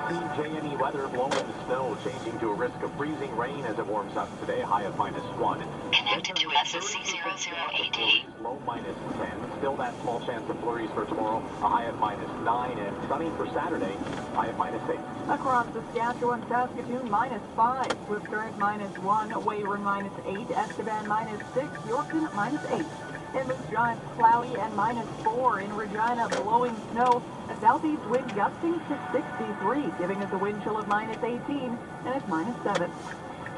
CJNE weather, blowing snow, changing to a risk of freezing rain as it warms up today, high of -1. Connected to SSC0080. Low -10. Still that small chance of flurries for tomorrow, a high of -9, and sunny for Saturday, high of -8. Across Saskatchewan, Saskatoon, -5. Swift Current, -1. Weyburn, -8. Estevan, -6. Yorkton, -8. In Moose Giant, cloudy and -4. In Regina, blowing snow. A southeast wind gusting to 63, giving us a wind chill of -18, and it's -7.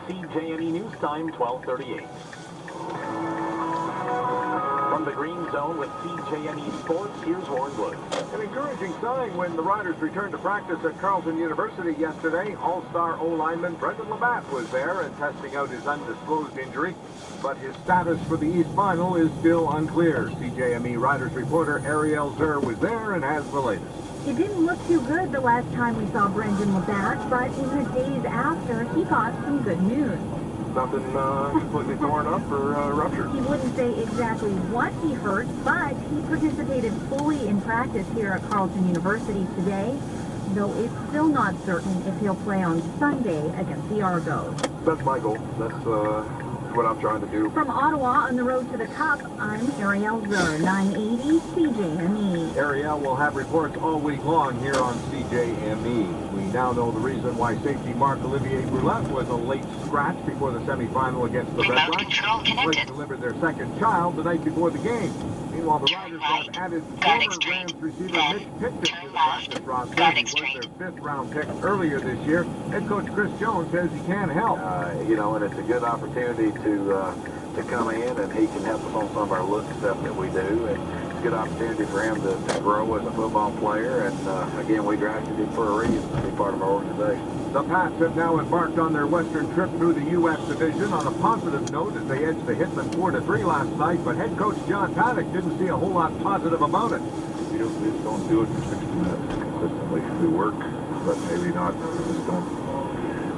CJNE News Time, 12:38. From the Green Zone with CJNE Sports, here's Warren Wood. An encouraging sign when the Riders returned to practice at Carleton University yesterday. All-star O-lineman Brendan Labatt was there and testing out his undisclosed injury, but his status for the East Final is still unclear. CJME Riders reporter Ariel Zer was there and has the latest. It didn't look too good the last time we saw Brendan Labatt, but in the days after, he got some good news. Nothing completely torn up or ruptured. He wouldn't say exactly what he hurt, but he participated fully in practice here at Carleton University today, though it's still not certain if he'll play on Sunday against the Argos. That's my goal. That's what I'm trying to do. From Ottawa on the road to the Cup, I'm Ariel Zer, 980 CJME. Ariel will have reports all week long here on CJME. We now know the reason why safety Marc-Olivier Brulette was a late scratch before the semifinal against the Red Remote Blacks. control The connected. Blacks delivered their second child the night before the game. Meanwhile, the Riders have added former Rams receiver Mitch Pickett to the practice roster. He was their 5th-round pick earlier this year. Head coach Chris Jones says he can help. And it's a good opportunity to come in, and he can help us on some of our look stuff that we do. And it's a good opportunity for him to grow as a football player. And again, we drafted him for a reason to be part of our organization. The Pats have now embarked on their western trip through the U.S. division on a positive note as they edged the Hitmen 4-3 last night, but head coach John Paddock didn't see a whole lot positive about it. We just don't do it for 60 minutes consistently. We work, but maybe not.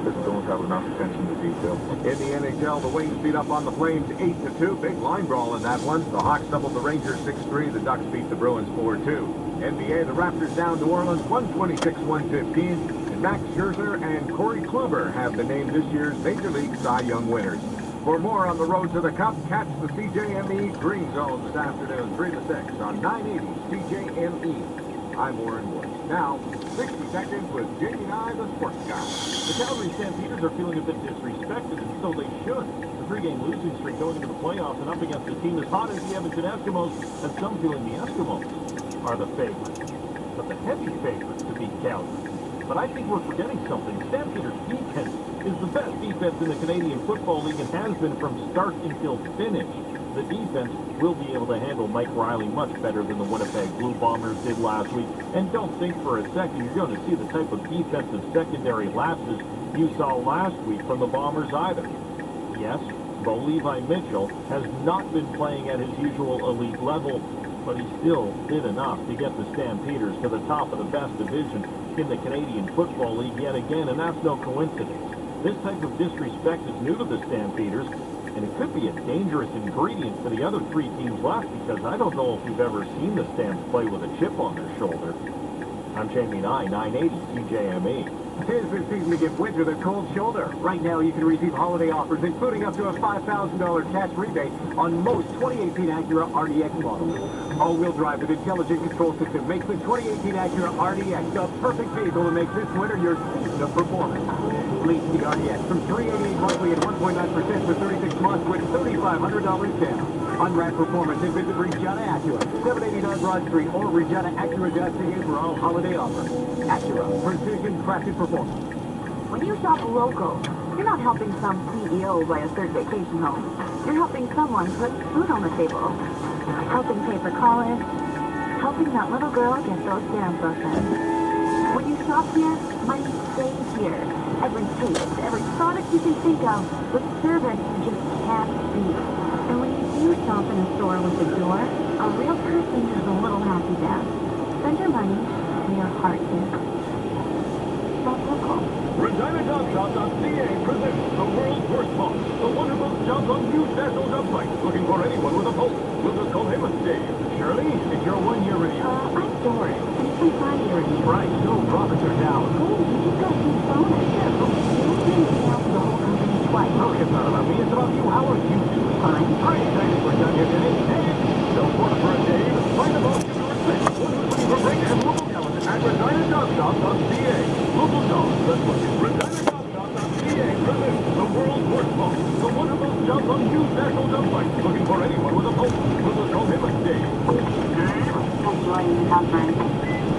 Just don't have enough attention to detail. In the NHL, the Wings beat up on the Flames 8-2. Big line brawl in that one. The Hawks doubled the Rangers 6-3. The Ducks beat the Bruins 4-2. NBA, the Raptors down New Orleans 126-115. Max Scherzer and Corey Kluber have been named this year's Major League Cy Young winners. For more on the road to the Cup, catch the CJME Green Zone this afternoon, 3 to 6 on 980 CJME. I'm Warren Wood. Now, 60 seconds with Jamie Nye, the sports guy. The Calgary Stampeders are feeling a bit disrespected, and so they should. The 3-game losing streak going into the playoffs and up against a team as hot as the Edmonton Eskimos, and some feeling the Eskimos are the favorites. But the heavy favorites to beat Calgary. But I think we're forgetting something. Stampeders' defense is the best defense in the Canadian Football League and has been from start until finish. The defense will be able to handle Mike Riley much better than the Winnipeg Blue Bombers did last week. And don't think for a second you're going to see the type of defensive secondary lapses you saw last week from the Bombers either. Yes, Bo Levi Mitchell has not been playing at his usual elite level, but he still did enough to get the Stampeders to the top of the best division in the Canadian Football League yet again, and that's no coincidence. This type of disrespect is new to the Stampeders, and it could be a dangerous ingredient for the other 3 teams left, because I don't know if you've ever seen the Stamps play with a chip on their shoulder. I'm Jamie Nye, 980 CJME. Tis the season to give winter the cold shoulder. Right now, you can receive holiday offers, including up to a $5,000 cash rebate on most 2018 Acura RDX models. All-wheel drive with intelligent control system makes the 2018 Acura RDX the perfect vehicle to make this winter your season of performance. Lease the RDX from $388 monthly at 1.9% for 36 months with $3,500 down. Unwrapped performance and visit Regina Acura, 789 Broad Street or ReginaAcura.ca for all holiday offers. Acura, precision crafted performance. When you shop local, you're not helping some CEO buy a third vacation home. You're helping someone put food on the table. Helping pay for college. Helping that little girl get those stamps open. When you shop here, money stays here. Every taste, every product you can think of, with service you just can't beat. And when you do shop in a store with a door, a real person is a little happy dance. Spend your money and your heart is. Shop local. ReginaJobShop.ca presents the world's worst boss, the wonderful jobs on huge national job sites, looking for anyone with a pulse. We'll just call him and Dave. Shirley, it's your 1-year review. I'm Doris, and it's my 5-year review. Right, no profits are down. Go to ReginaJobShop.ca. Local jobs that look. ReginaJobShop.ca presents the world's worst boss. The one who posts jobs on huge national job sites. Looking for anyone with a pulse. We'll call him a Dave. Enjoying the conference.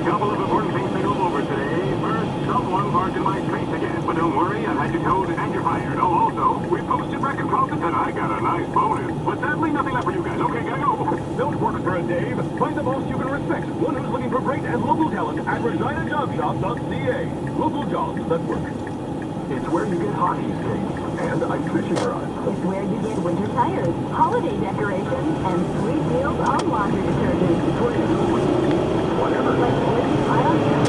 Couple of important things to go over today. First, someone barked in my face again. But don't worry, I've had you towed and you're fired. Oh, also, we posted record profits and I got a nice bonus. But sadly, nothing left for you guys. Okay, gotta go. Don't work for a Dave. Find the boss you can respect. One who's looking for great and local talent at ReginaJobShop.ca. Local jobs that work. It's where you get hockey skates and ice fishing rods. It's where you get winter tires, holiday decorations, and sweet deals on laundry detergent. Whatever. Like Wood's Auto Care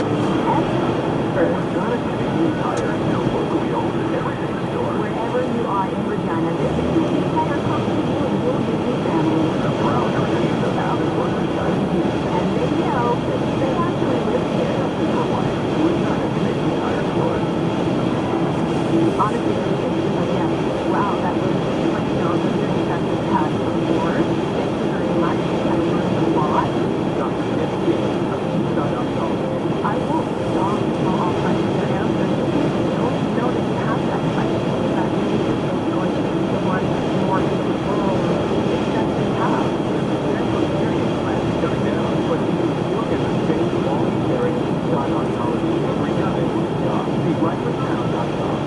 and Regina Canadian Tire is your locally owned everything store. wherever you are in Regina, this Canadian Tire comes to you and your busy family. A proud tradition of having what Regina needs. And they know that they actually live here. For life, Regina Canadian Tire store. Honestly, yeah. Wow, that was like, you know, the thing that we've had before. Thank you very much. I learned a lot. I won't stop until all questions are answered. Don't know that you have that question. That maybe this is going to be the one more people that they have. There's a serious question. Shut it down, but look at the same voluntary psychology of Regina. See rightwithtown.com.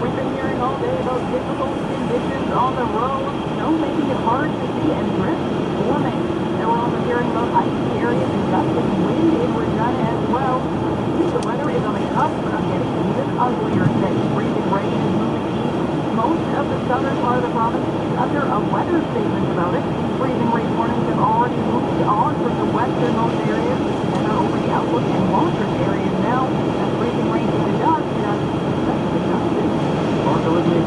We've been hearing all day about difficult conditions on the road, snow making it hard to see, and drifts forming. And we're also hearing about icy areas and gusting wind in Regina as well. The weather is on the cusp of getting even uglier today. Freezing rain is moving east. Most of the southern part of the province is under a weather statement about it. Freezing rain warnings have already moved on from the westernmost areas and are over the Outlook and Waterford areas now. As freezing rain is the dust, Mark Olivia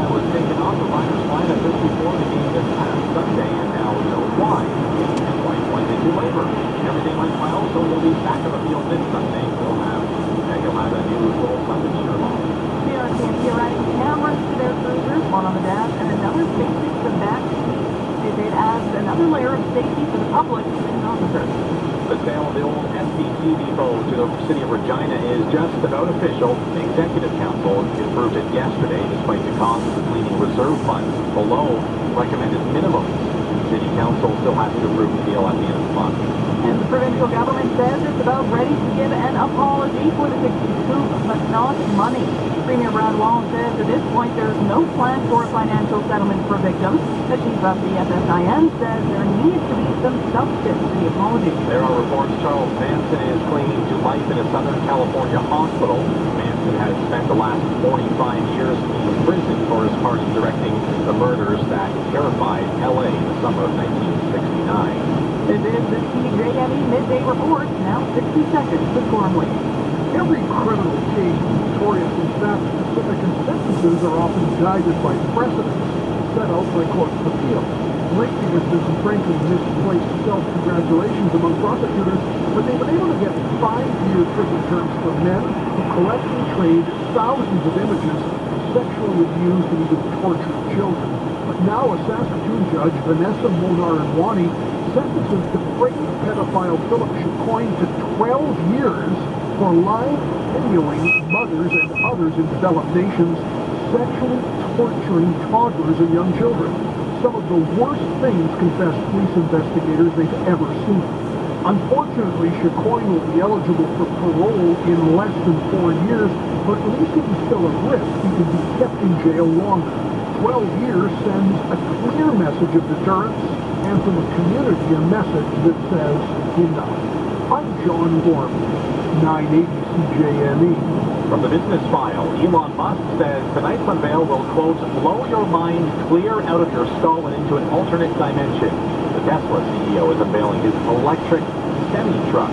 was taken off the rider's lineup just before the game this past Sunday, and now we know why. His wife went into labor. Everything went well, so he'll be back on the field this Sunday. He'll have a new little Sunday shirt on. CRTMP are adding cameras to their cruisers, one on the dash and another facing the back seat. It adds another layer of safety for the public and officers. The sale of the old SBT depot to the city of Regina is just about official. The Executive Council approved it yesterday, despite the cost of cleaning reserve funds below recommended minimums. City Council still has to approve the deal at the end of the month. And the provincial government says it's about ready to give an apology for the coup, but not money. Premier Brad Wallen says at this point there's no plan for a financial settlement for victims. The chief of the FSIN says there needs to be some substance to the apology. There are reports Charles Manson is clinging to life in a Southern California hospital. Manson has spent the last 45 years in prison for his part in directing the murders that terrified L.A. in the summer of 1969. This is the TJME Midday Report, now 60 seconds with Gormley. Every criminal case is notorious in fact specific, and sentences are often guided by precedents set out by courts of appeal. Lately, there's been some frankly misplaced self-congratulations among prosecutors, but they've been able to get 5-year prison terms for men who collect and trade thousands of images of sexually abused and even tortured children. But now a Saskatchewan judge, Vanessa Monar-Anwani, sentences depraved pedophile Philip Chicoine to 12 years for live videoing mothers and others in developed nations sexually torturing toddlers and young children. Some of the worst things, confessed police investigators, they've ever seen. Unfortunately, Chicoine will be eligible for parole in less than 4 years, but at least if he's still at risk, he can be kept in jail longer. 12 years sends a clear message of deterrence, and from the community a message that says enough. I'm John Gorman, 980 CJME. From the Business File, Elon Musk says tonight's unveil will, quote, blow your mind clear out of your skull and into an alternate dimension. The Tesla CEO is unveiling his electric semi-truck.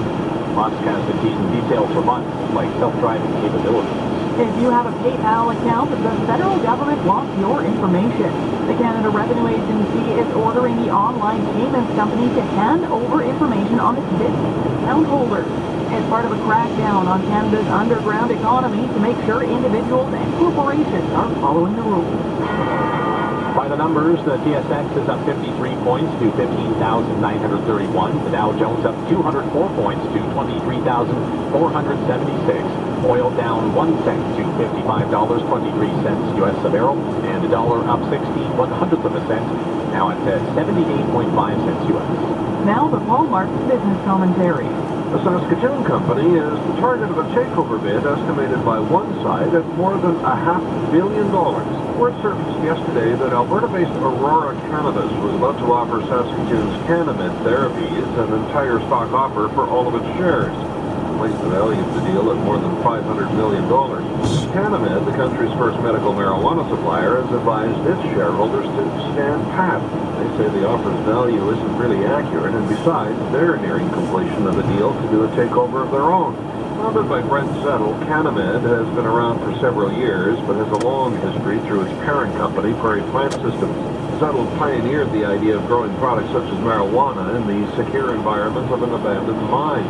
Musk has been teasing details for months, like self-driving capabilities. If you have a PayPal account, the federal government wants your information. The Canada Revenue Agency is ordering the online payments company to hand over information on its business account holders as part of a crackdown on Canada's underground economy to make sure individuals and corporations are following the rules. By the numbers, the TSX is up 53 points to 15,931. The Dow Jones up 204 points to 23,476. Oil down 1 cent to $55.23 U.S. a barrel, and the dollar up 16/100ths of a cent, now at 78.5 cents U.S. Now the Walmart business commentary. The Saskatchewan company is the target of a takeover bid estimated by one side at more than $500 million. Word surfaced yesterday that Alberta-based Aurora Cannabis was about to offer Saskatchewan's Canamed Therapies an entire stock offer for all of its shares. Placed the value of the deal at more than $500 million. Canamed, the country's first medical marijuana supplier, has advised its shareholders to stand pat. They say the offer's value isn't really accurate, and besides, they're nearing completion of the deal to do a takeover of their own. Founded by Brent Settle, Canamed has been around for several years, but has a long history through its parent company, Prairie Plant Systems. Settle pioneered the idea of growing products such as marijuana in the secure environment of an abandoned mine.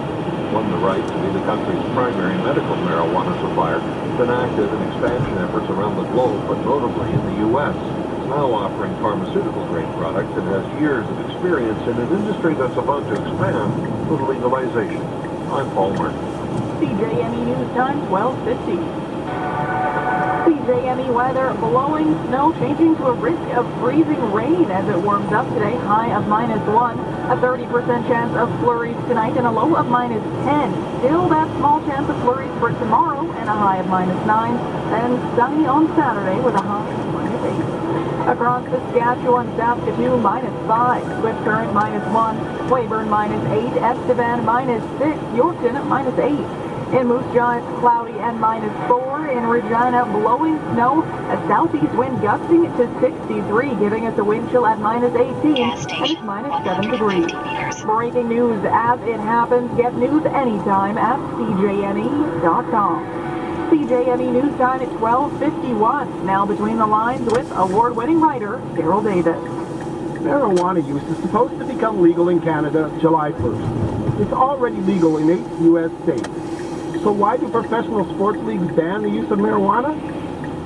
Won the right to be the country's primary medical marijuana supplier. Been active in expansion efforts around the globe, but notably in the U.S. It's now offering pharmaceutical-grade products and has years of experience in an industry that's about to expand with legalization. I'm Paul Martin. CJME News Time, 12:50. CJME weather, blowing snow changing to a risk of freezing rain as it warms up today, high of -1. A 30% chance of flurries tonight and a low of -10. Still that small chance of flurries for tomorrow and a high of -9. Then sunny on Saturday with a high of -8. Across Saskatchewan, Saskatoon, -5. Swift Current, -1. Weyburn, -8. Estevan, -6. Yorkton, -8. In Moose Jaw, it's cloudy and -4. In Regina, blowing snow. A southeast wind gusting to 63, giving us a wind chill at -18 and it's -7 degrees. Breaking news as it happens. Get news anytime at CJME.com. CJME News Time at 12:51. Now between the lines with award-winning writer Daryl Davis. Marijuana use is supposed to become legal in Canada July 1st. It's already legal in 8 U.S. states. So why do professional sports leagues ban the use of marijuana?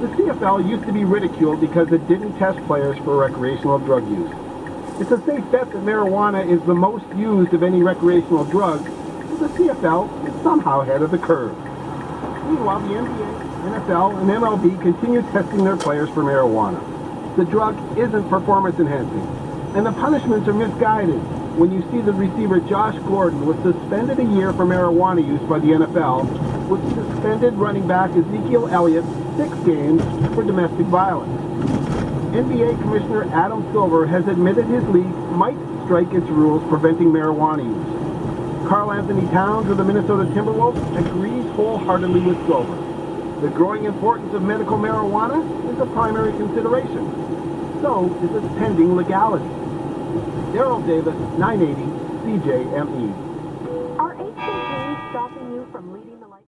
The CFL used to be ridiculed because it didn't test players for recreational drug use. It's a safe bet that marijuana is the most used of any recreational drug, so the CFL is somehow ahead of the curve. Meanwhile, the NBA, NFL, and MLB continue testing their players for marijuana. The drug isn't performance enhancing, and the punishments are misguided. When you see the receiver Josh Gordon was suspended a year for marijuana use by the NFL, with suspended running back Ezekiel Elliott 6 games for domestic violence. NBA Commissioner Adam Silver has admitted his league might strike its rules preventing marijuana use. Karl Anthony Towns of the Minnesota Timberwolves agrees wholeheartedly with Silver. The growing importance of medical marijuana is a primary consideration. So is its pending legality. Daryl Davis, 980 CJME. Are HCPs stopping you from leading the life?